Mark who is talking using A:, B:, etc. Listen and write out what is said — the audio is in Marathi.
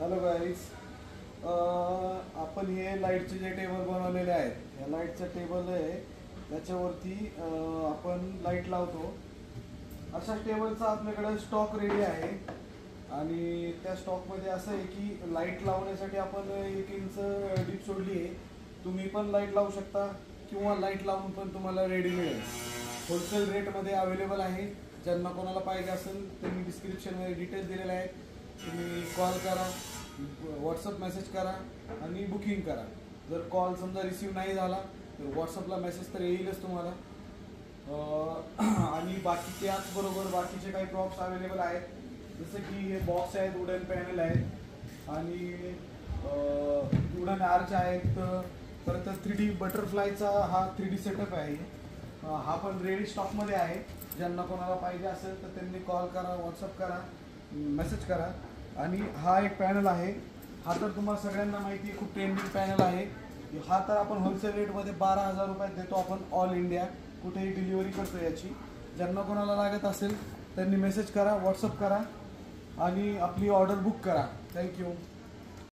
A: हॅलो गाईज, आपण हे लाईटचे जे टेबल बनवलेले आहेत, ह्या लाईटचं टेबल आहे, त्याच्यावरती आपण लाईट लावतो. अशा टेबलचा आपल्याकडे स्टॉक रेडी आहे आणि त्या स्टॉकमध्ये असं आहे की लाईट लावण्यासाठी आपण 1 इंच डीप सोडली आहे. तुम्ही पण लाईट लावू शकता किंवा लाईट लावून पण तुम्हाला रेडी मिळेल. होलसेल रेटमध्ये अवेलेबल आहे. ज्यांना कोणाला पाहिजे असेल त्यांनी डिस्क्रिप्शनमध्ये डिटेल्स दिलेले आहेत. तुम्ही कॉल करा, व्हॉट्सअप मेसेज करा आणि बुकिंग करा. जर कॉल समजा रिसीव नाही झाला तर व्हॉट्सअपला मेसेज तर येईलच तुम्हाला. आणि बाकी त्याचबरोबर बाकीचे काही प्रॉप्स अवेलेबल आहेत, जसं की हे बॉक्स आहेत, वुडन पॅनल आहेत आणि वुडन आर्च आहेत. परत 3D बटरफ्लायचा हा 3D सेटअप आहे. हा पण रेडी स्टॉकमध्ये आहे. ज्यांना कोणाला पाहिजे असेल तर त्यांनी कॉल करा, व्हॉट्सअप करा, मेसेज करा. आणि हा एक पॅनल आहे. हा तर तुम्हाला सगळ्यांना माहिती आहे, खूप ट्रेंडिंग पॅनल आहे. हा तर आपण होलसेल रेटमध्ये 12,000 रुपयात देतो. आपण ऑल इंडिया कुठेही डिलिव्हरी करतो याची. ज्यांना कोणाला लागत असेल त्यांनी मेसेज करा, व्हॉट्सअप करा आणि आपली ऑर्डर बुक करा. थँक्यू.